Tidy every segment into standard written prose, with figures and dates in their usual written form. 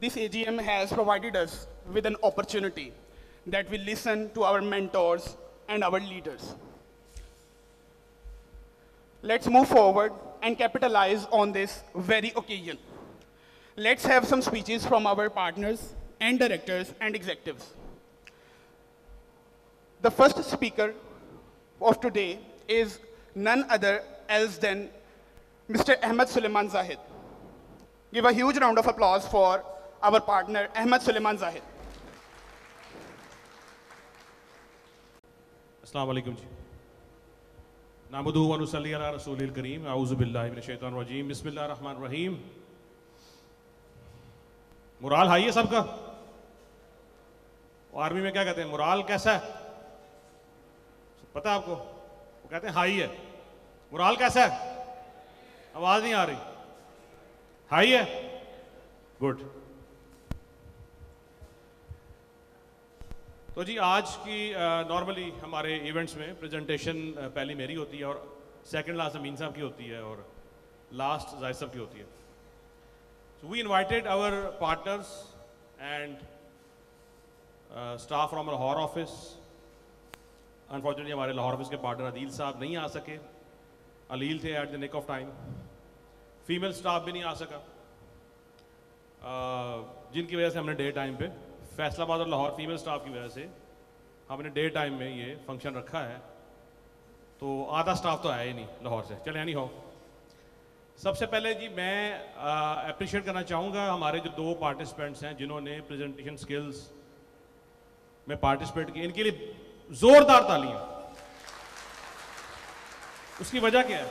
This AGM has provided us with an opportunity that we listen to our mentors and our leaders. Let's move forward and capitalize on this very occasion. Let's have some speeches from our partners and directors and executives. The first speaker of today is none other else than Mr. Ahmed Suleiman Zahid. Give a huge round of applause for our partner, Ahmed Suleiman Zahid. अस्सलाम वालेकुम जी। नामुदुहु व नुसल्ली अला रसूलिल करीम अऊज़ु बिल्लाहि मिनश शैतानिर रजीम बिस्मिल्लाहिर रहमानिर रहीम। Morale high है सबका? Army में क्या कहते हैं, मोराल कैसा है पता है आपको? वो कहते हैं हाई है। मोराल कैसा है? आवाज नहीं आ रही। हाई है, गुड। तो जी आज की नॉर्मली हमारे इवेंट्स में प्रेजेंटेशन पहली मेरी होती है और सेकंड लास्ट अमीन साहब की होती है और लास्ट जाहिद साहब की होती है। So we invited our partners and staff from Lahore office. Unfortunately हमारे लाहौर ऑफिस के पार्टनर अदील साहब नहीं आ सके। अलील थे at the nick of time. Female staff भी नहीं आ सका, जिनकी वजह से हमने डे टाइम पे फैसलाबाद और लाहौर फीमेल स्टाफ की वजह से हमने डे टाइम में ये फंक्शन रखा है। तो आधा स्टाफ तो आया ही नहीं लाहौर से। चले नहीं हो। सबसे पहले जी मैं अप्रिशिएट करना चाहूँगा हमारे जो दो पार्टिसिपेंट्स हैं जिन्होंने प्रेजेंटेशन स्किल्स में पार्टिसिपेट किए। इनके लिए जोरदार तालियां। उसकी वजह क्या है?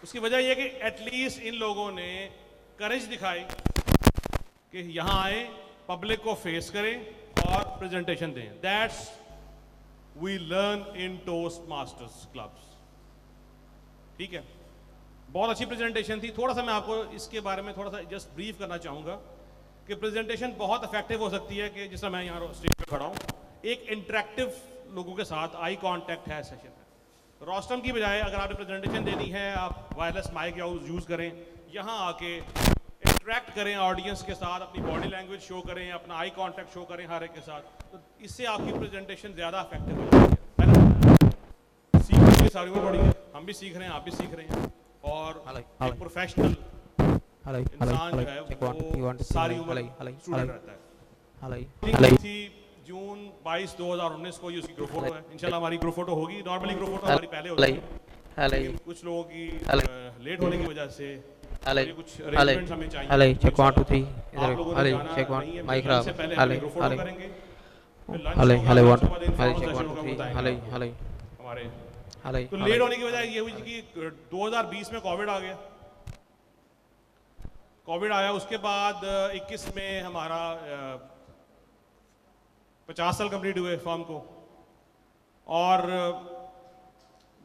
उसकी वजह यह कि एटलीस्ट इन लोगों ने करेज दिखाई कि यहाँ आए, पब्लिक को फेस करें और प्रेजेंटेशन दें। That's we learn in Toastmasters clubs. ठीक है, बहुत अच्छी प्रेजेंटेशन थी। थोड़ा सा मैं आपको इसके बारे में थोड़ा सा जस्ट ब्रीफ करना चाहूँगा कि प्रेजेंटेशन बहुत इफेक्टिव हो सकती है कि जिस तरह मैं यहाँ स्टेज पे खड़ा हूँ, एक इंटरेक्टिव लोगों के साथ आई कांटेक्ट है सेशन में। रोस्टम की बजाय अगर आपने प्रेजेंटेशन देनी है, आप वायरलेस माइक या यूज़ करें, यहाँ आके इंटरेक्ट करें ऑडियंस के साथ, अपनी बॉडी लैंग्वेज शो करें, अपना आई कांटेक्ट शो करें हर एक के साथ, तो इससे आपकी प्रेजेंटेशन ज़्यादा इफेक्टिव हो जाती है ना। सीखने की सारी उम्र बड़ी है, हम भी सीख रहे हैं, आप भी सीख रहे हैं। और एक प्रोफेशनल इंसान जो है वो सारी उम्र स्टूडेंट रहता है। थी जून 22, 2019 को ये उसकी ग्रुप फोटो है। इंशाल्लाह हमारी ग्रुप फोटो होगी। नॉर्मली ग्रुप फोटो हमारी पहले होती है, लेकिन कुछ लोगों की लेट होने की वजह से कुछ अरेंजमेंट्स हमें चाहिए। चेक 1 2 3 आप लोगों ने जाना चेक 1 नहीं है, माइक लंच से पहले हम ग्रुप फोटो करेंगे, फिर लंच हले होगा, हले लंच 1 के बाद इन्फॉर्मल चेक सेशन 1 होगा, 2 3 बताएंगे हले हले हमारे। हले तो लेट होने की वजह ये हुई कि 2020 में कोविड आ गया। कोविड आया, उसके बाद 21 में हमारा 50 साल कंप्लीट हुए फॉर्म को, और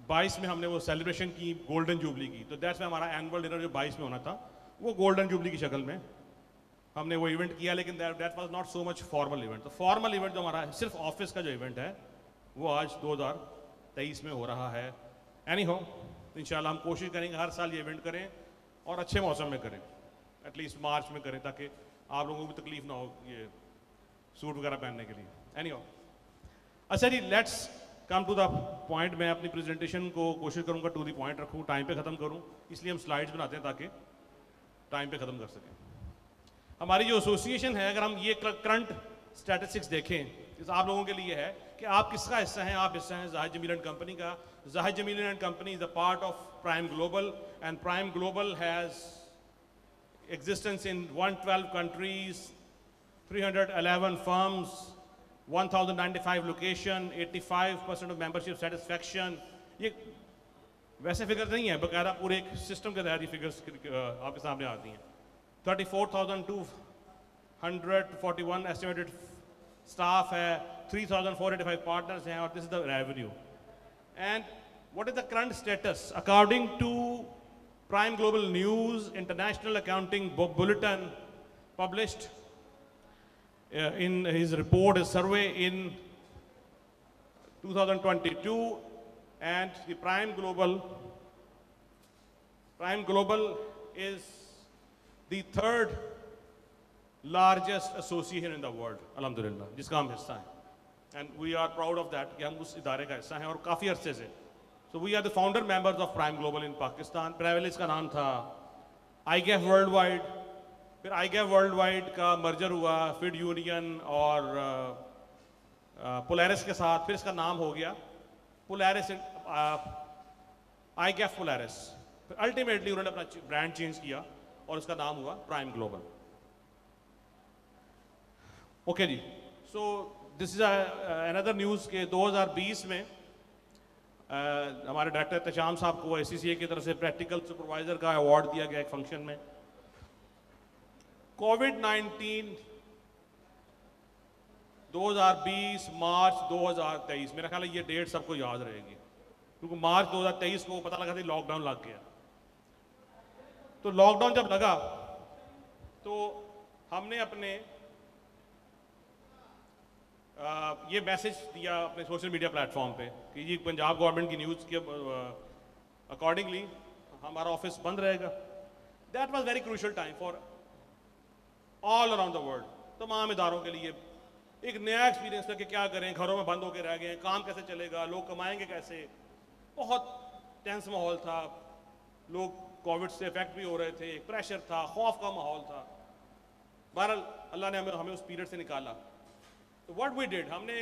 22 में हमने वो सेलिब्रेशन की, गोल्डन जुबली की। तो दैट्स में हमारा एनुअल डिनर जो 22 में होना था वो गोल्डन जुबली की शक्ल में हमने वो इवेंट किया, लेकिन that was not so much formal event. तो फॉर्मल इवेंट जो हमारा सिर्फ ऑफिस का जो इवेंट है वो आज 2023 में हो रहा है। एनी हो, इंशाल्लाह हम कोशिश करेंगे हर साल ये इवेंट करें और अच्छे मौसम में करें, एटलीस्ट मार्च में करें, ताकि आप लोगों को भी तकलीफ ना हो ये सूट वगैरह पहनने के लिए। एनी हो, अच्छा जी, let's come to the point. मैं अपनी प्रेजेंटेशन को कोशिश करूंगा टू द पॉइंट रखूं, टाइम पे ख़त्म करूं, इसलिए हम स्लाइड्स बनाते हैं ताकि टाइम पे ख़त्म कर सकें। हमारी जो एसोसिएशन है, अगर हम ये करंट स्टैटिस्टिक्स देखें, तो आप लोगों के लिए है कि आप किसका हिस्सा हैं। आप हिस्सा हैं ज़ाहिद जमील एंड कंपनी का। Zahid Jameel and company is a part of Prime Global, and Prime Global has existence in 112 countries, 311 firms, 1095 location, 85% of membership satisfaction। ये वैसे फिगर नहीं है, बकायदा पूरे एक सिस्टम के तहत ये फिगर्स आपके सामने आती हैं। 34,241 एस्टिमेटेड स्टाफ है, 3,485 पार्टनर्स हैं, और this is the revenue. And what is the current status according to Prime Global News International Accounting Bulletin, published in his report, his survey in 2022, and the Prime Global is the third largest association in the world, अल्हम्दुलिल्लाह, जिसका हम हिस्सा हैं। And we are proud of that कि हम उस इदारे का हिस्सा हैं और काफ़ी अरसे से। So we are the founder members of Prime Global in Pakistan. पहले इसका नाम था IGAF वर्ल्ड वाइड, फिर IGAF वर्ल्ड वाइड का मर्जर हुआ फिड यूनियन और पोलैरिस के साथ, फिर इसका नाम हो गया पोलैरिस, IGAF पोलैरिस। फिर अल्टीमेटली उन्होंने अपना ब्रांड चेंज किया और उसका नाम हुआ प्राइम ग्लोबल। ओके जी, so this is another news के 2020 में हमारे डायरेक्टर एहतशाम साहब को ACCA की तरफ से प्रैक्टिकल सुपरवाइजर का अवार्ड दिया गया एक फंक्शन में। कोविड-19 2020 मार्च 2023, मेरा ख्याल है ये डेट सबको याद रहेगी, क्योंकि मार्च 2023 को पता लगा था लॉकडाउन लग गया। तो लॉकडाउन जब लगा तो हमने अपने ये मैसेज दिया अपने सोशल मीडिया प्लेटफॉर्म पे कि ये पंजाब गवर्नमेंट की न्यूज़ के अकॉर्डिंगली हमारा ऑफिस बंद रहेगा। That was very crucial time for all around the world. तमाम इदारों के लिए एक नया एक्सपीरियंस था कि क्या करें, घरों में बंद होकर रह गए, काम कैसे चलेगा, लोग कमाएंगे कैसे। बहुत टेंस माहौल था, लोग कोविड से इफेक्ट भी हो रहे थे, एक प्रेशर था, खौफ का माहौल था। बहरहाल अल्लाह ने हमें उस पीरियड से निकाला। तो व्हाट वी डिड, हमने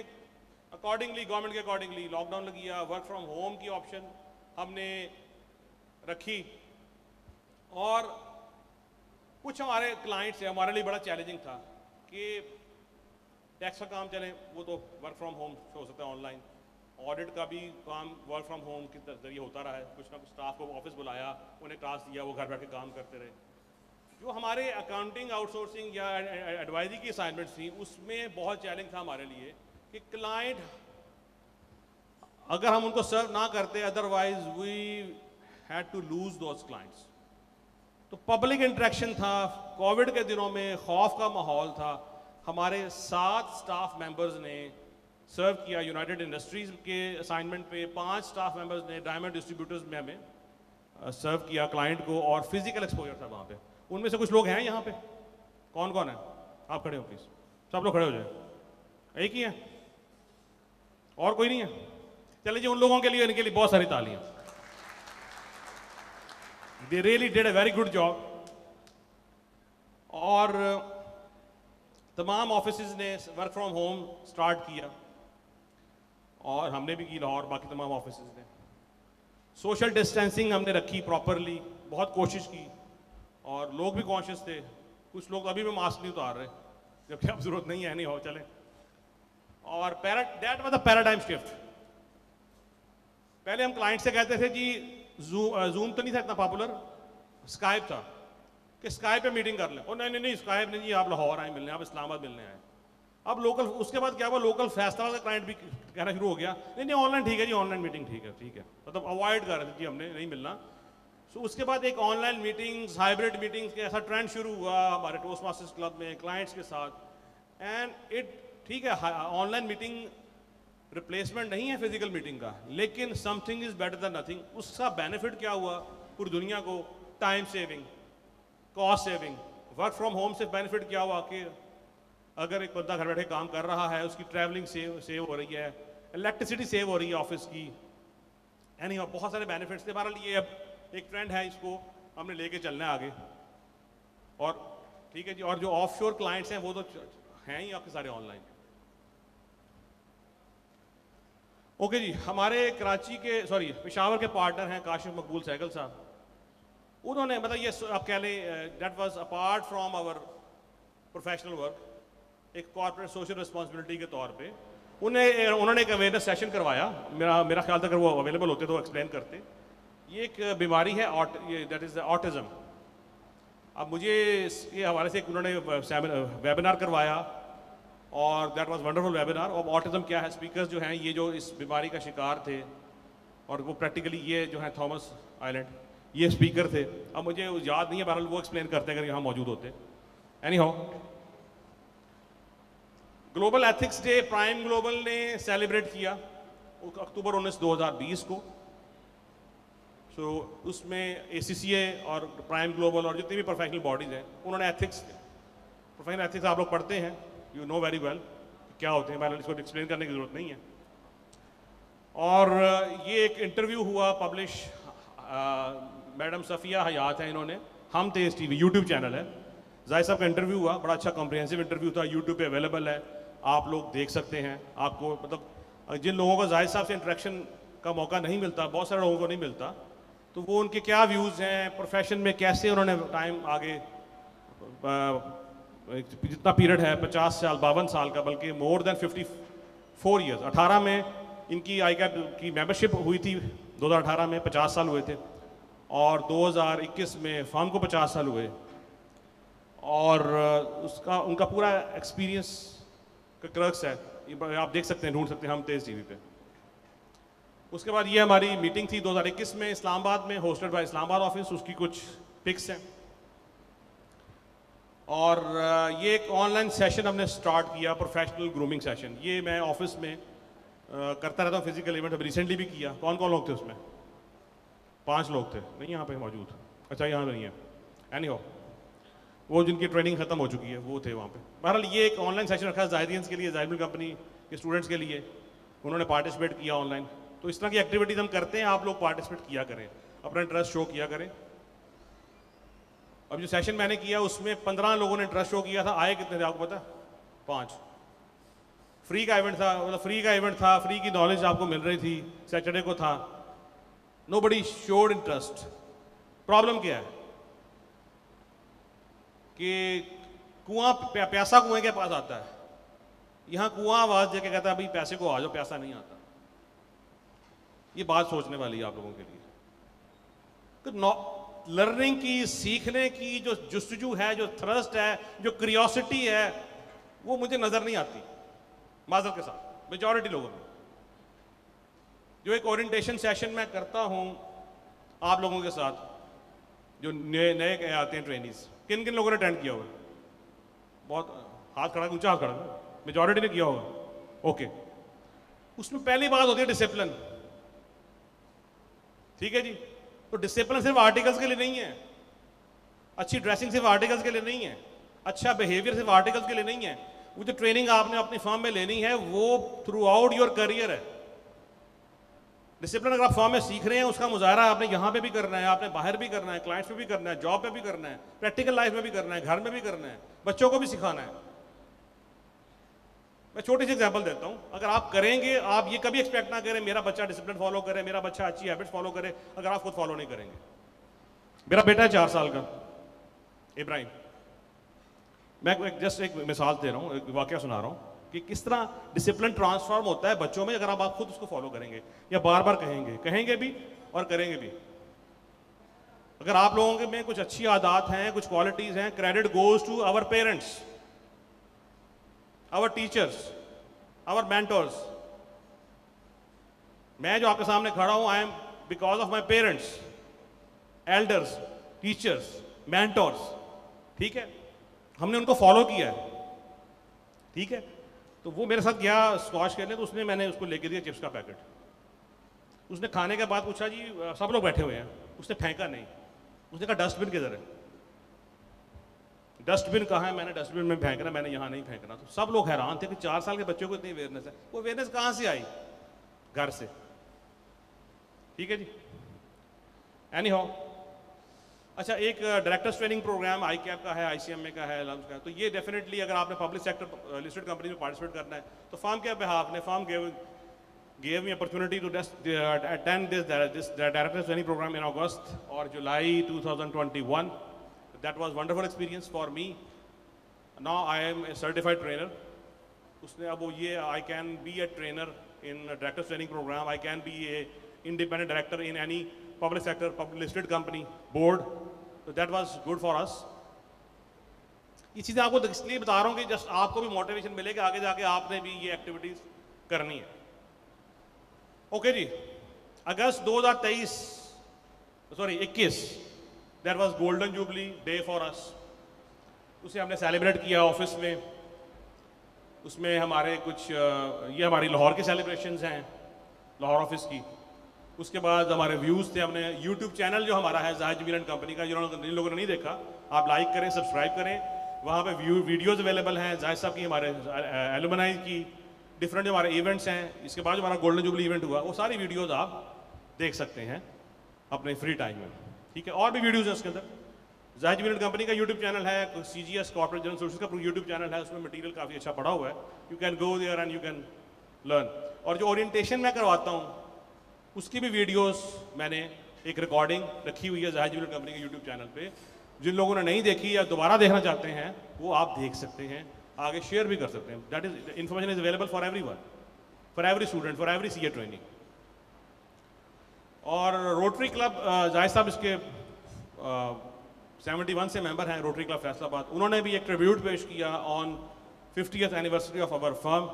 अकॉर्डिंगली गवर्नमेंट के अकॉर्डिंगली लॉकडाउन लग गया, वर्क फ्रॉम होम की ऑप्शन हमने रखी। और कुछ हमारे क्लाइंट्स है, हमारे लिए बड़ा चैलेंजिंग था कि टैक्स का काम चले, वो तो वर्क फ्रॉम होम हो सकता है ऑनलाइन, ऑडिट का भी काम वर्क फ्रॉम होम के जरिए होता रहा है। कुछ ना कुछ स्टाफ को ऑफिस बुलाया, उन्हें टास्क दिया, वो घर बैठ के काम करते रहे। जो हमारे अकाउंटिंग आउटसोर्सिंग या एडवाइजरी की असाइनमेंट्स थी, उसमें बहुत चैलेंज था हमारे लिए कि क्लाइंट अगर हम उनको सर्व ना करते, otherwise we had to lose those clients. तो पब्लिक इंटरेक्शन था, कोविड के दिनों में खौफ का माहौल था। हमारे 7 स्टाफ मेंबर्स ने सर्व किया यूनाइटेड इंडस्ट्रीज के असाइनमेंट पे, 5 स्टाफ मेंबर्स ने डायमंड डिस्ट्रीब्यूटर्स में हमें सर्व किया क्लाइंट को, और फिजिकल एक्सपोजर था वहाँ पे। उनमें से कुछ लोग हैं यहाँ पे, कौन कौन है? आप खड़े हो प्लीज, सब लोग खड़े हो जाए। एक ही है, और कोई नहीं है? चलिए जी, उन लोगों के लिए, इनके लिए बहुत सारी तालियां। They really did a very good job. और तमाम ऑफिसेज ने वर्क फ्रॉम होम स्टार्ट किया, और हमने भी की, लाहौर, बाकी तमाम ऑफिसेज ने। सोशल डिस्टेंसिंग हमने रखी प्रॉपरली, बहुत कोशिश की, और लोग भी कॉन्शियस थे। कुछ लोग अभी भी मास्क नहीं उतार रहे, जबकि अब जरूरत नहीं है, नहीं हो चले। और that was the paradigm shift. पहले हम क्लाइंट से कहते थे जी जूम तो नहीं था इतना पॉपुलर, स्काइप था, कि स्काइप पे मीटिंग कर लें। और नहीं नहीं नहीं, स्काइप नहीं जी, आप लाहौर आए मिलने, आप इस्लामाबाद मिलने आए। अब लोकल, उसके बाद क्या हुआ, लोकल फैसला का क्लाइंट भी कहना शुरू हो गया, नहीं नहीं ऑनलाइन ठीक है जी, ऑनलाइन मीटिंग ठीक है, ठीक है, मतलब अवॉइड कर रहे थे जी, हमने नहीं मिलना। सो उसके बाद एक ऑनलाइन मीटिंग्स, हाइब्रिड मीटिंग्स के ऐसा ट्रेंड शुरू हुआ हमारे टोस्ट मास्टर्स क्लब में क्लाइंट्स के साथ। एंड इट ठीक है, ऑनलाइन मीटिंग रिप्लेसमेंट नहीं है फिजिकल मीटिंग का, लेकिन something is better than nothing. उसका बेनिफिट क्या हुआ पूरी दुनिया को? Time saving, cost saving. Work from home से बेनिफिट क्या हुआ कि अगर एक बंदा घर बैठे काम कर रहा है, उसकी ट्रैवलिंग सेव हो रही है, इलेक्ट्रिसिटी सेव हो रही है ऑफिस की, यानी बहुत सारे बेनिफिट्स थे। बहरहाल ये अब एक ट्रेंड है, इसको हमने लेके चलना है आगे। और ठीक है जी, और जो ऑफशोर क्लाइंट्स हैं वो तो हैं ही आपके सारे ऑनलाइन। ओके जी, हमारे कराची के, सॉरी पेशावर के पार्टनर हैं काशिफ मकबूल सहगल साहब। उन्होंने, मतलब ये आप कह लें, that was apart from our professional work, एक कॉर्पोरेट सोशल रिस्पॉन्सिबिलिटी के तौर पे उन्होंने एक अवेयरनेस सेशन करवाया। मेरा ख्याल था अगर वो अवेलेबल होते तो एक्सप्लेन करते। ये एक बीमारी है, दैट इज़ ऑटिज़म। अब मुझे इसके हवाले से उन्होंने वेबिनार करवाया, और दैट वाज वंडरफुल वेबिनार। और ऑटिज़म क्या है, स्पीकर्स जो हैं ये जो इस बीमारी का शिकार थे, और वो प्रैक्टिकली ये जो है थॉमस आइलैंड, ये स्पीकर थे। अब मुझे याद नहीं है, बहरहाल वो एक्सप्लेन करते अगर यहाँ मौजूद होते। Any how, global ethics day prime Global ने सेलिब्रेट किया अक्टूबर 19, 2020 को। सो उसमें ACCA और प्राइम ग्लोबल और जितनी भी प्रोफेशनल बॉडीज हैं, उन्होंने एथिक्स प्रोफेशनल एथिक्स आप लोग पढ़ते हैं, यू नो वेरी वेल क्या होते हैं, मैंने इसको एक्सप्लेन करने की ज़रूरत नहीं है। और ये एक इंटरव्यू हुआ पब्लिश, मैडम सफ़िया हयात हैं, इन्होंने हम तेज़ टीवी यूट्यूब चैनल है, जाहिर साहब का इंटरव्यू हुआ, बड़ा अच्छा कॉम्प्रिहेंसिव इंटरव्यू था, यूट्यूब पे अवेलेबल है, आप लोग देख सकते हैं। आपको मतलब जिन लोगों को जाहिर साहब से इंटरेक्शन का मौका नहीं मिलता, बहुत सारे लोगों को नहीं मिलता, तो वो उनके क्या व्यूज़ हैं, प्रोफेशन में कैसे उन्होंने टाइम आगे, जितना पीरियड है 50 साल 52 साल का, बल्कि मोर देन 54 ईयर्स। 18 में इनकी आई कैप की मेंबरशिप हुई थी, 2018 में 50 साल हुए थे, और 2021 में फर्म को 50 साल हुए, और उसका उनका पूरा एक्सपीरियंस का क्रक्स है, ये आप देख सकते हैं, ढूंढ सकते हैं हम तेज़ टीवी पे। उसके बाद ये हमारी मीटिंग थी 2021 में इस्लामाबाद में, होस्टेड बाय इस्लामाबाद ऑफिस, उसकी कुछ पिक्स हैं। और ये एक ऑनलाइन सेशन हमने स्टार्ट किया, प्रोफेशनल ग्रूमिंग सेशन। ये मैं ऑफिस में करता रहता हूँ फिजिकल इवेंट, अभी रिसेंटली भी किया। कौन कौन लोग थे उसमें? 5 लोग थे, नहीं यहाँ पे मौजूद, अच्छा यहाँ नहीं है, एनी हो, वो जिनकी ट्रेनिंग खत्म हो चुकी है वो थे वहाँ पे। बहरहाल ये एक ऑनलाइन सेशन रखा है जाहिदियंस के लिए, जाहिद कंपनी के स्टूडेंट्स के लिए, उन्होंने पार्टिसिपेट किया ऑनलाइन। तो इस तरह की एक्टिविटीज़ हम करते हैं, आप लोग पार्टिसिपेट किया करें, अपना इंटरेस्ट शो किया करें। अब जो सेशन मैंने किया उसमें 15 लोगों ने इंटरेस्ट शो किया था, आए कितने थे आपको पता? 5। फ्री का इवेंट था, मतलब फ्री का इवेंट था, फ्री की नॉलेज आपको मिल रही थी, सैटरडे को था, नोबडी शोड इंटरेस्ट। प्रॉब्लम क्या है कि कुआं प्यासा कुएं के पास आता है, यहाँ कुआं आवाज देके कहता है भाई पैसे को आ जाओ, प्यासा नहीं आता। ये बात सोचने वाली है आप लोगों के लिए। तो लर्निंग की, सीखने की जो जुस्तजू है, जो थ्रस्ट है, जो क्यूरियोसिटी है, वो मुझे नजर नहीं आती माजर के साथ मेजॉरिटी लोगों में। जो एक ओरिएंटेशन सेशन मैं करता हूं आप लोगों के साथ, जो नए आते हैं ट्रेनीज, किन किन लोगों ने अटेंड किया होगा? बहुत हाथ खड़ा, ऊंचा हाथ खड़ा, मेजॉरिटी ने किया होगा, ओके। उसमें पहली बात होती है डिसिप्लिन, ठीक है जी। तो डिसिप्लिन सिर्फ आर्टिकल्स के लिए नहीं है, अच्छी ड्रेसिंग सिर्फ आर्टिकल्स के लिए नहीं है, अच्छा बिहेवियर सिर्फ आर्टिकल्स के लिए नहीं है। वो जो ट्रेनिंग आपने अपनी फर्म में लेनी है वो थ्रू आउट योर करियर है। डिसिप्लिन अगर आप फर्म में सीख रहे हैं, उसका मुजाहरा आपने यहाँ पे भी करना है, आपने बाहर भी करना है, क्लाइंट्स पे भी करना है, जॉब पे भी करना है, प्रैक्टिकल लाइफ में भी करना है, घर में भी करना है, बच्चों को भी सिखाना है। मैं छोटी सी एग्जांपल देता हूँ, अगर आप करेंगे, आप ये कभी एक्सपेक्ट ना करें मेरा बच्चा डिसिप्लिन फॉलो करे, मेरा बच्चा अच्छी हैबिट्स फॉलो करे, अगर आप खुद फॉलो नहीं करेंगे। मेरा बेटा है 4 साल का, इब्राहिम, मैं जस्ट एक मिसाल दे रहा हूँ, एक वाकया सुना रहा हूँ कि किस तरह डिसिप्लिन ट्रांसफॉर्म होता है बच्चों में अगर आप खुद उसको फॉलो करेंगे, या बार बार कहेंगे भी और करेंगे भी। अगर आप लोगों में कुछ अच्छी आदत हैं, कुछ क्वालिटीज हैं, credit goes to our parents, our teachers, our mentors. मैं जो आपके सामने खड़ा हूं, I am because of my parents, elders, teachers, mentors, ठीक है। हमने उनको फॉलो किया है, ठीक है। तो वो मेरे साथ गया स्क्वाश खेलने, तो मैंने उसको लेके दिया चिप्स का पैकेट। उसने खाने के बाद पूछा जी सब लोग बैठे हुए हैं, उसने फेंका नहीं, उसने कहा डस्टबिन किधर है? डस्टबिन कहाँ है? मैंने डस्टबिन में फेंकना, मैंने यहाँ नहीं फेंकना। तो सब लोग हैरान थे कि 4 साल के बच्चों को इतनी अवेयरनेस है। वो अवेयरनेस कहाँ से आई? घर से, ठीक है जी। एनी हाउ, अच्छा, एक डायरेक्टर्स ट्रेनिंग प्रोग्राम आई कैप का है, ICMA का है, लम्स का है। तो ये डेफिनेटली अगर आपने पब्लिक सेक्टर लिस्टेड कंपनी में पार्टिसिपेट करना है तो फर्म के बिहाफ ने, firm gave me opportunity to attend this directors training program in August or July 2021. That was wonderful experience for me. Now I am a certified trainer. उसने अब वो ये I can be a trainer in a directors training program. I can be a independent director in any public sector, public listed company board. So that was good for us. ये चीज़ें आपको इसलिए बता रहा हूँ कि जस्ट आपको भी मोटिवेशन मिलेगा, आगे जाके आपने भी ये एक्टिविटीज करनी है। ओके जी, August 2021 that was golden jubilee day for us. उसे हमने सेलिब्रेट किया ऑफिस में। उसमें हमारे कुछ ये हमारी लाहौर की सेलिब्रेशंस हैं, लाहौर ऑफिस की। उसके बाद हमारे व्यूज़ थे। हमने यूट्यूब चैनल जो हमारा है जाहिद जमील एंड कंपनी का, जिन लोगों ने नहीं देखा आप लाइक करें, सब्सक्राइब करें। वहाँ पे वीडियोज़ अवेलेबल हैं जाहिद साहब की, हमारे एलुमनाई की, डिफरेंट जो हमारे इवेंट्स हैं। इसके बाद जो हमारा गोल्डन जुबली इवेंट हुआ, वो सारी वीडियोज़ आप देख सकते हैं अपने फ्री टाइम में, ठीक है। और भी वीडियोज़ हैं उसके अंदर। जाहिद जुबली कंपनी का यूट्यूब चैनल है, CGS कॉर्पोरेट जनरल सोर्सेज का यूट्यूब चैनल है, उसमें मटीरियल काफ़ी अच्छा पड़ा हुआ है। You can go there and you can learn. और जो ओरिएंटेशन मैं करवाता हूँ उसकी भी वीडियोस मैंने एक रिकॉर्डिंग रखी हुई है जाहिद जुबली कंपनी के यूट्यूब चैनल पे। जिन लोगों ने नहीं देखी या दोबारा देखना चाहते हैं वो आप देख सकते हैं, आगे शेयर भी कर सकते हैं। That is information is available for everyone, for every student, for every CA training. और रोटरी क्लब जाहिद साहब इसके 71 से मेंबर हैं, रोटरी क्लब फैसलाबाद। उन्होंने भी एक ट्रिब्यूट पेश किया on 50th anniversary of our firm.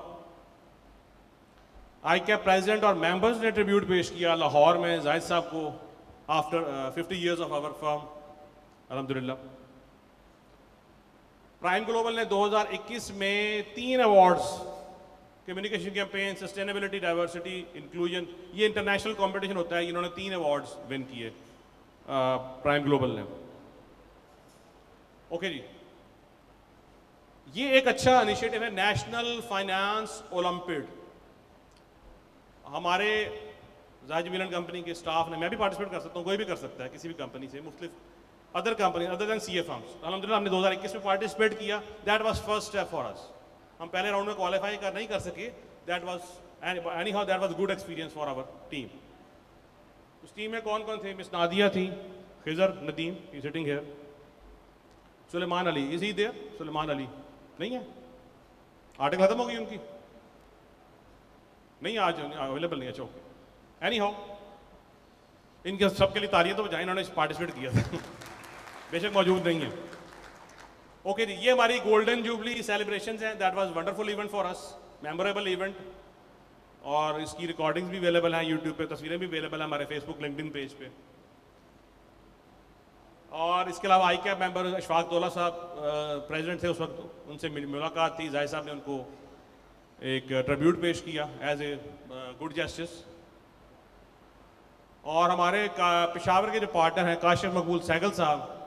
ICAP president और मेंबर्स ने ट्रिब्यूट पेश किया लाहौर में जाहिद साहब को after 50 years of our firm, अल्हम्दुलिल्लाह। प्राइम ग्लोबल ने 2021 में 3 awards, communication campaign, sustainability, diversity, inclusion, ये इंटरनेशनल कंपटीशन होता है, इन्होंने 3 अवार्ड्स विन किए प्राइम ग्लोबल ने। ओके जी, ये एक अच्छा इनिशिएटिव है, नेशनल फाइनेंस ओलंपिड। हमारे जाहिद जुबली कंपनी के स्टाफ ने, मैं भी पार्टिसिपेट कर सकता हूँ, कोई भी कर सकता है किसी भी कंपनी से, मुख्तलिफ other company other than CA firms. अल्हम्दुलिल्लाह हमने 2021 में पार्टिसिपेट किया। That was first step for us. हम पहले राउंड में क्वालिफाई नहीं कर सके, that was anyhow that was good experience for our team. उस टीम में कौन कौन थे? मिस नादिया थी, Khizar Nadeem sitting here, Suleman Ali, is he there? Suleman Ali नहीं है, आर्टिकल खत्म हो गई उनकी, नहीं आज अवेलेबल नहीं है। अच्छा ओके, एनी हाउ इनके सबके लिए तालियां तो बजाएं, इन्होंने पार्टिसिपेट किया था बेशक मौजूद नहीं है। ओके जी, ये हमारी गोल्डन जुबली सेलिब्रेशंस हैं। That was wonderful event for us, memorable event. और इसकी रिकॉर्डिंग्स भी अवेलेबल हैं यूट्यूब पे, तस्वीरें भी अवेलेबल हैं हमारे फेसबुक लिंक्डइन पेज पे। और इसके अलावा ICAP मेंबर अशफाक दौला साहब प्रेसिडेंट थे उस वक्त, उनसे मुलाकात थी। जाहिद साहब ने उनको एक ट्रिब्यूट पेश किया एज ए गुड जस्टिस। और हमारे पेशावर के जो पार्टनर हैं काशिफ मकबूल सहगल साहब,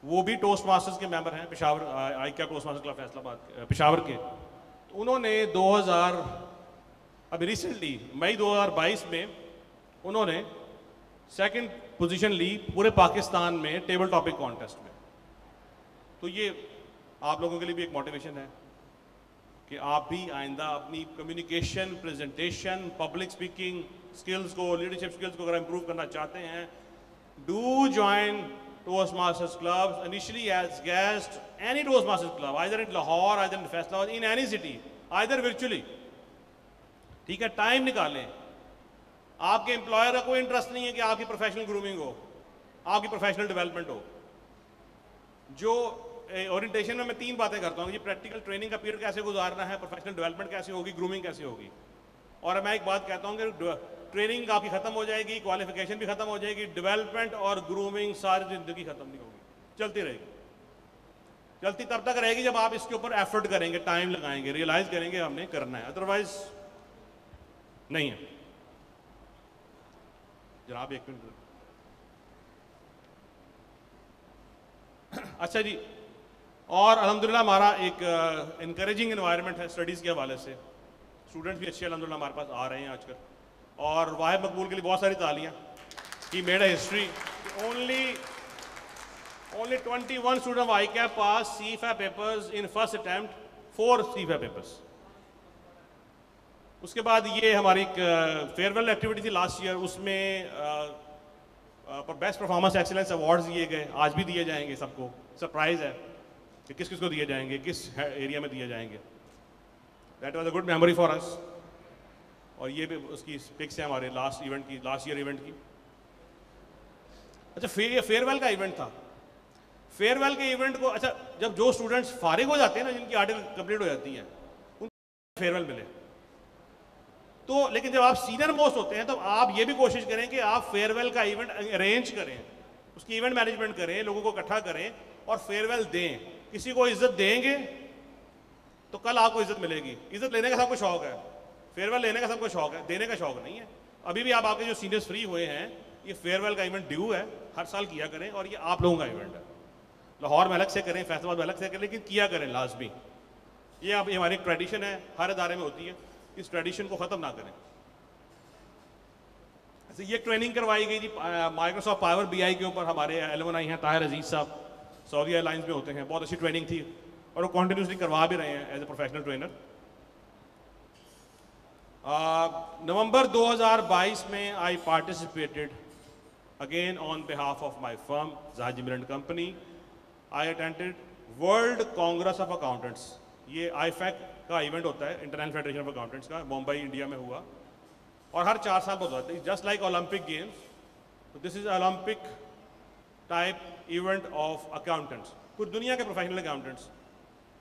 वो भी टोस्ट मास्टर्स के मेंबर हैं, Peshawar ICAP toast masters club Faisalabad Peshawar के। तो उन्होंने 2000 अभी रिसेंटली मई 2022 में उन्होंने सेकंड पोजीशन ली पूरे पाकिस्तान में टेबल टॉपिक कॉन्टेस्ट में। तो ये आप लोगों के लिए भी एक मोटिवेशन है कि आप भी आइंदा अपनी communication, presentation, public speaking skills को, लीडरशिप स्किल्स को अगर इंप्रूव करना चाहते हैं, do join Toastmasters club initially as guest, any Toastmasters club, either in Lahore, either in Faisalabad, in any city, either virtually, ठीक है। टाइम निकालें। आपके एम्प्लॉयर का कोई इंटरेस्ट नहीं है कि आपकी प्रोफेशनल ग्रूमिंग हो, आपकी प्रोफेशनल डेवलपमेंट हो। जो ओरिएंटेशन में मैं 3 बातें करता हूँ, ये प्रैक्टिकल ट्रेनिंग का पीरियड कैसे गुजारना है, प्रोफेशनल डेवलपमेंट कैसे होगी, ग्रूमिंग कैसे होगी। और मैं एक बात कहता हूँ कि ट्रेनिंग आपकी खत्म हो जाएगी, क्वालिफिकेशन भी खत्म हो जाएगी, डेवलपमेंट और ग्रूमिंग सारी जिंदगी खत्म नहीं होगी, चलती रहेगी। चलती तब तक रहेगी जब आप इसके ऊपर एफर्ट करेंगे, टाइम लगाएंगे, रियलाइज करेंगे हमने करना है, अदरवाइज नहीं है। जनाब एक मिनट। अच्छा जी, और अल्हम्दुलिल्लाह हमारा एक इनकरेजिंग एनवायरनमेंट है स्टडीज़ के हवाले से। स्टूडेंट्स भी अच्छे अल्हम्दुलिल्लाह हमारे पास आ रहे हैं आजकल। और वाहिद मकबूल के लिए बहुत सारी तालियां। He made a history, only 21 students of ICAP passed CFA papers in first attempt, 4 CFA papers. उसके बाद ये हमारी फेयरवेल एक्टिविटी थी लास्ट ईयर, उसमें बेस्ट परफॉर्मेंस एक्सीलेंस अवार्ड्स दिए गए, आज भी दिए जाएंगे सबको। सरप्राइज है कि किस किस को दिए जाएंगे, किस एरिया में दिए जाएंगे। That was a good memory for us. और ये भी उसकी पिक्स है हमारे लास्ट ईयर इवेंट की। अच्छा, फेयरवेल का इवेंट था। फेयरवेल के इवेंट को, अच्छा, जब जो स्टूडेंट्स फारिग हो जाते हैं ना, जिनकी आर्टिकल कंप्लीट हो जाती है, उनको फेयरवेल मिले। तो लेकिन जब आप सीनियर मोस्ट होते हैं तो आप ये भी कोशिश करें कि आप फेयरवेल का इवेंट अरेंज करें, उसकी इवेंट मैनेजमेंट करें, लोगों को इकट्ठा करें और फेयरवेल दें। किसी को इज्जत देंगे तो कल आपको इज्जत मिलेगी। इज्जत लेने का सबको शौक है, फेयरवेल लेने का सबको शौक है, देने का शौक नहीं है। अभी भी आप आपके जो सीनियर्स फ्री हुए हैं, ये फेयरवेल का इवेंट ड्यू है, हर साल किया करें, और ये आप लोगों का इवेंट है। लाहौर में अलग से करें, फैसलाबाद में अलग से करें, लेकिन किया करें लाजमी। ये अब हमारी एक ट्रेडिशन है, हर इदारे में होती है, इस ट्रेडिशन को ख़त्म ना करें। ऐसे ये ट्रेनिंग करवाई गई थी माइक्रोसॉफ्ट पावर BI के ऊपर, हमारे एलुमनाई हैं ताहिर अजीज़ साहब, सऊदी एयरलाइंस में होते हैं, बहुत अच्छी ट्रेनिंग थी और वो कंटिन्यूसली करवा भी रहे हैं एज ए प्रोफेशनल ट्रेनर। नवंबर 2022 में I participated again on behalf of my firm Zahid Miller and company. I attended world Congress of accountants, ये IFAC का इवेंट होता है, इंटरनेशनल फेडरेशन ऑफ अकाउंटेंट्स का, मुंबई इंडिया में हुआ और हर 4 साल बाद होता है, जस्ट लाइक ओलंपिक गेम्स। तो this is Olympic type event of accountants, पूरी दुनिया के professional accountants,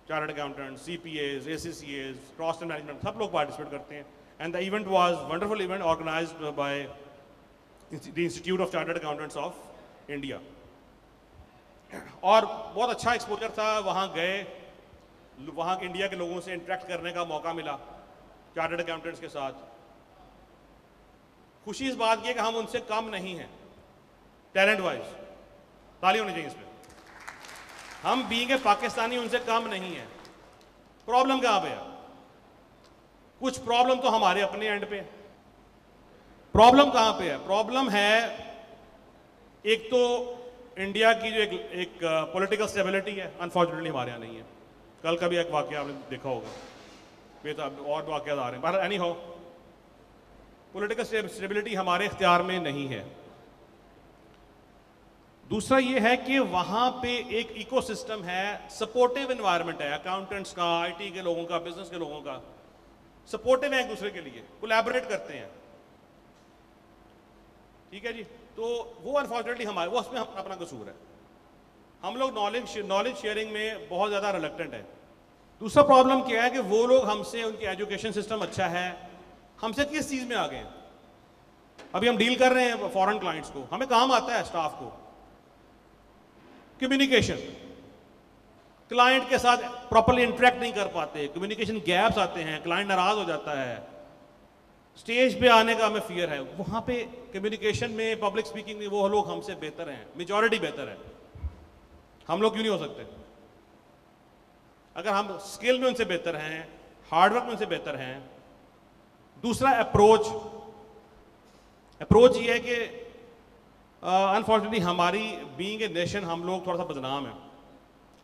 chartered accountants, CPAs, ACCAs, cross management, सब लोग पार्टिसिपेट करते हैं। And the event was wonderful event organized by the institute of chartered accountants of India. और बहुत अच्छा एक्सपोजर था, वहाँ गए, वहाँ के इंडिया के लोगों से इंटरेक्ट करने का मौका मिला, चार्टर्ड अकाउंटेंट्स के साथ। खुशी इस बात की है कि हम उनसे कम नहीं हैं टैलेंट वाइज, ताली होनी चाहिए इस पर। हम बीइंग ए पाकिस्तानी उनसे कम नहीं है। प्रॉब्लम कहाँ पे है? कुछ प्रॉब्लम तो हमारे अपने एंड पे है। प्रॉब्लम कहाँ पे है? प्रॉब्लम है एक तो इंडिया की जो एक पॉलिटिकल स्टेबिलिटी है, अनफॉर्चुनेटली हमारे यहाँ नहीं है। कल का भी एक वाकया आपने देखा होगा, और वाकया आ रहे हैं, पर एनी हो, पॉलिटिकल स्टेबिलिटी हमारे इख्तियार में नहीं है। दूसरा ये है कि वहाँ पे एक इकोसिस्टम है, सपोर्टिव एनवायरनमेंट है, अकाउंटेंट्स का, IT के लोगों का, बिजनेस के लोगों का, सपोर्टिव है एक दूसरे के लिए, कोलैबोरेट करते हैं, ठीक है जी। तो वो अनफॉर्चुनेटली हमारे, वो उसमें अपना कसूर है। हम लोग नॉलेज शेयरिंग में बहुत ज़्यादा रिलक्टेंट है। दूसरा प्रॉब्लम क्या है कि वो लोग हमसे, उनकी एजुकेशन सिस्टम अच्छा है, हमसे किस चीज़ में आ गए हैं। अभी हम डील कर रहे हैं फॉरेन क्लाइंट्स को, हमें काम आता है स्टाफ को कम्युनिकेशन, क्लाइंट के साथ प्रॉपर्ली इंटरेक्ट नहीं कर पाते, कम्युनिकेशन गैप्स आते हैं, क्लाइंट नाराज हो जाता है, स्टेज पे आने का हमें फियर है। वहाँ पे कम्युनिकेशन में, पब्लिक स्पीकिंग में वो लोग हमसे बेहतर हैं, मेजॉरिटी बेहतर है। हम लोग क्यों नहीं हो सकते? अगर हम स्किल में उनसे बेहतर हैं, हार्डवर्क में उनसे बेहतर हैं। दूसरा अप्रोच ये है कि अनफॉर्चुनेटली हमारी बीइंग ए नेशन, हम लोग थोड़ा सा बदनाम है,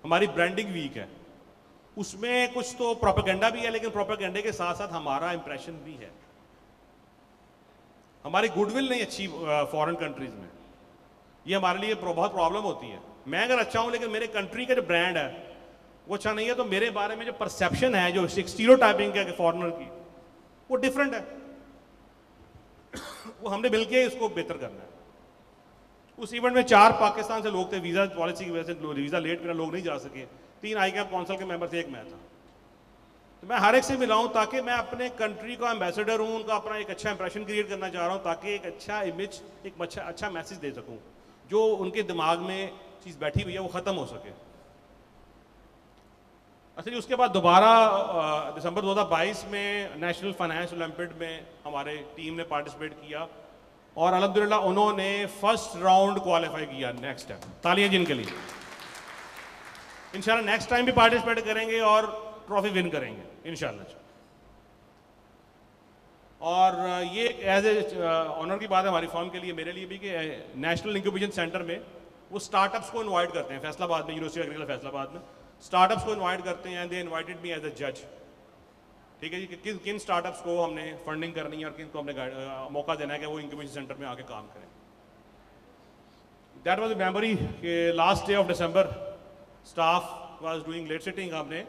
हमारी ब्रांडिंग वीक है। उसमें कुछ तो प्रोपेगेंडा भी है, लेकिन प्रोपेगेंडे के साथ साथ हमारा इंप्रेशन भी है, हमारी गुडविल नहीं अच्छी फॉरेन कंट्रीज में। ये हमारे लिए बहुत प्रॉब्लम होती है। मैं अगर अच्छा हूं लेकिन मेरे कंट्री का जो ब्रांड है वो अच्छा नहीं है, तो मेरे बारे में जो परसेप्शन है, जो स्टीरियोटाइपिंग है फॉरेनर की, वो डिफरेंट है। वो हमने मिलके इसको बेहतर करना है। उस इवेंट में 4 पाकिस्तान से लोग थे, वीजा पॉलिसी की वजह से वीजा लेट मेरा लोग नहीं जा सके। 3 ICAP काउंसिल के मेंबर थे, एक मैं था। तो मैं हर एक से मिला हूं ताकि मैं अपने कंट्री का एम्बेसडर हूं, उनका अपना एक अच्छा इंप्रेशन क्रिएट करना चाह रहा हूं, ताकि एक अच्छा इमेज, एक अच्छा मैसेज दे सकूं, जो उनके दिमाग में चीज़ बैठी हुई है वो ख़त्म हो सके। अच्छा जी, उसके बाद दोबारा दिसंबर 2022 में नेशनल फाइनेंस ओलंपियाड में हमारे टीम ने पार्टिसिपेट किया और अल्हम्दुलिल्लाह उन्होंने फर्स्ट राउंड क्वालिफाई किया। नेक्स्ट टाइम तालियां जिनके लिए। इंशाल्लाह नेक्स्ट टाइम भी पार्टिसिपेट करेंगे और ट्रॉफी विन करेंगे इंशाल्लाह। और ये एज ए ऑनर की बात है हमारी फर्म के लिए, मेरे लिए भी, कि नेशनल इंक्यूबेशन सेंटर में वो स्टार्टअप्स को इनवाइट करते हैं, फैसलाबाद में, यूनिवर्सिटी एग्रीकल्चर फैसलाबाद में स्टार्टअप्स को इनवाइट करते हैं। दे इनवाइटेड मी एज अ जज। ठीक है जी, कि किन स्टार्टअप्स को हमने फंडिंग करनी है और किन को हमने मौका देना है कि वो इंक्यूबेशन सेंटर में आके काम करें। दैट वाज अ मेमोरी कि last day of December staff was doing late sitting. हमने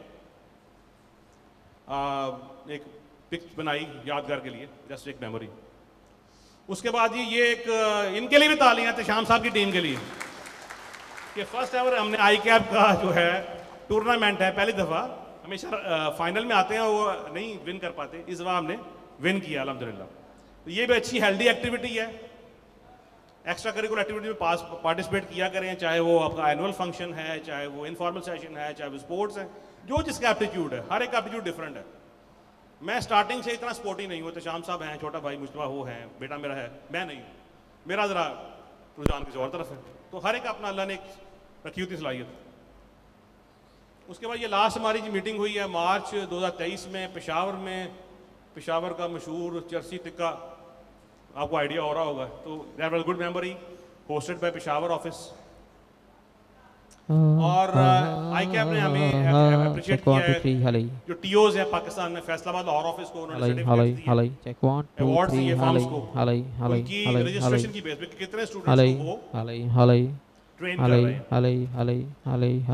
एक पिक बनाई यादगार के लिए, जस्ट एक मेमोरी। उसके बाद ये एक इनके लिए भी तालियां थे, शाम साहब की टीम के लिए, कि फर्स्ट एवर हमने ICAP का जो है टूर्नामेंट है, पहली दफ़ा, हमेशा फाइनल में आते हैं वो नहीं विन कर पाते, इस बार हमने विन किया अल्हम्दुलिल्लाह। तो ये भी अच्छी हेल्दी एक्टिविटी है। एक्स्ट्रा करिकुलर एक्टिविटी में पार्टिसिपेट किया करें, चाहे वो आपका एनुअल फंक्शन है, चाहे वो इनफॉर्मल सेशन है, चाहे वो स्पोर्ट्स है, जो जिसका एप्टीट्यूड है, हर एक एप्टीट्यूड डिफरेंट है। मैं स्टार्टिंग से इतना स्पोर्टी नहीं होता, शाम साहब हैं, छोटा भाई मुस्तफा वो हैं, बेटा मेरा है, मैं नहीं, मेरा ज़रा रुझान किसी और तरफ है। तो हर एक अपना अल्लाह ने रखी होती सलाहियत। उसके बाद ये लास्ट हमारी जो मीटिंग हुई है मार्च 2023 में पेशावर में, पेशावर का मशहूर चर्सी टिक्का आपको आइडिया हो रहा होगा, तो that was good memory hosted by Peshawar office. और आई कैप ने हमें अप्रिशिएट किया है, जो टीओज है पाकिस्तान में, फैसलाबाद लाहौर ऑफिस को उन्होंने सर्टिफिकेट दिए, अवार्ड दिए फॉर्म्स को, उनकी रजिस्ट्रेशन की बेस पे कितने स्टूडेंट्स को वो ट्रेन कर रहे हैं।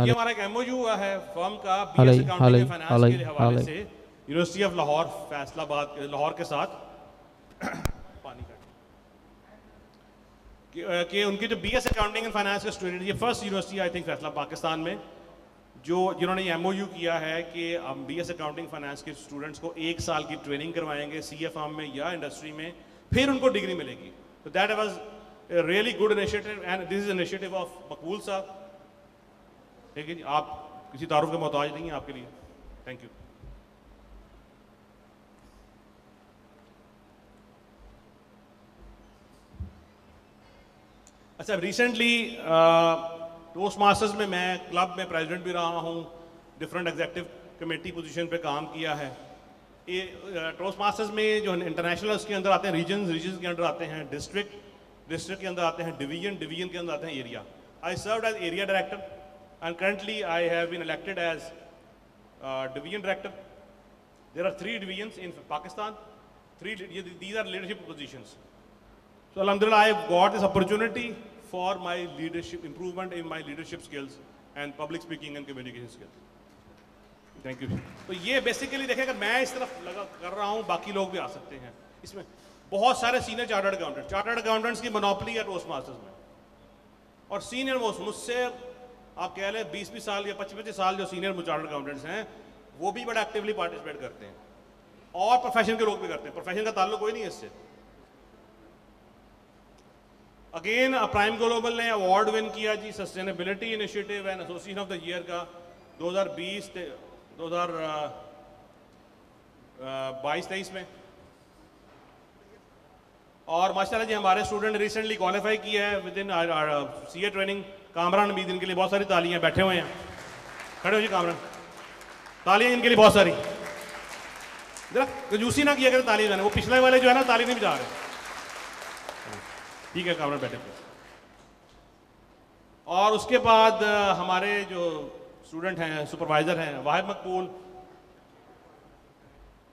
ये हमारा एक एमओयू हुआ है फर्म का बीएस अकाउंटिंग एंड फाइनेंस के हवाले से यूनिवर्सिटी ऑफ लाहौर फैसलाबाद लाहौर के साथ पानी कि उनके जो बीएस अकाउंटिंग एंड फाइनेंस के स्टूडेंट, ये फर्स्ट यूनिवर्सिटी आई थिंक फैसला पाकिस्तान में जिन्होंने ये एमओयू किया है कि हम बीएस अकाउंटिंग फाइनेंस के स्टूडेंट्स को 1 साल की ट्रेनिंग करवाएंगे सीए फर्म में या इंडस्ट्री में, फिर उनको डिग्री मिलेगी। तो that was a really good initiative and this is initiative of मकबूल साहब। ठीक है जी, आप किसी तारुफ के मोहताज नहीं हैं, आपके लिए थैंक यू। अच्छा, रिसेंटली टोस्ट मास्टर्स में मैं क्लब में प्रेसिडेंट भी रहा हूँ, डिफरेंट एग्जीक्यूटिव कमेटी पोजीशन पे काम किया है। ये टोस्ट मास्टर्स में जो इंटरनेशनल उसके अंदर आते हैं रीजन्स के अंदर आते हैं डिस्ट्रिक्ट के अंदर आते हैं डिवीजन के अंदर आते हैं area. I served as area director and currently I have been elected as division director. There are 3 divisions in Pakistan, these are leadership positions. So alhamdulillah, I have got this opportunity for my leadership, improvement in my leadership skills and public speaking and communication skills. Thank you. तो ये basically देखें, अगर मैं इस तरफ लगा कर रहा हूँ, बाकी लोग भी आ सकते हैं। इसमें बहुत सारे सीनियर चार्टर्ड अकाउंटेंट्स की मोनोपोली है टोस्ट मास्टर्स में, और सीनियर मोस्ट मुझसे आप कह लें 20 साल या 25 साल जो सीनियर चार्टर्ड अकाउंटेंट्स हैं वो भी बड़ा एक्टिवली पार्टिसिपेट करते हैं, और प्रोफेशन के लोग भी करते हैं। प्रोफेशन का ताल्लुक कोई नहीं है इससे। अगेन प्राइम ग्लोबल ने अवार्ड विन किया जी sustainability initiative and association of the year का 2022-23 में। और माशाल्लाह जी हमारे स्टूडेंट रिसेंटली क्वालिफाई किया है within CA training. Kamran Amid, इनके लिए बहुत सारी तालियां, बैठे हुए हैं, खड़े हो जी कामरान, तालियां इनके लिए बहुत सारी। जरा कंजूसी ना किया करें ताली बजाने, वो पिछले वाले जो है ना ताली नहीं बजा रहे। ठीक है कामरान, बैठे हुए। और उसके बाद हमारे जो स्टूडेंट हैं, सुपरवाइजर हैं, वाहिद मकबूल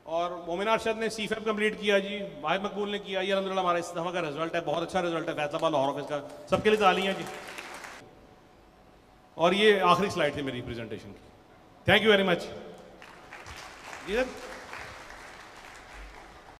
और मोमिना अरशद ने सीफेप कंप्लीट किया जी, वाहिद मकबूल ने किया। ये अल्हम्दुलिल्लाह हमारा इस दफ़ा का रिजल्ट है, बहुत अच्छा रिजल्ट है फैसलाबाद लाहौर ऑफिस का। सबके लिए तालियां जी। और ये आखिरी स्लाइड थी मेरी प्रेजेंटेशन की। थैंक यू वेरी मच जी सर।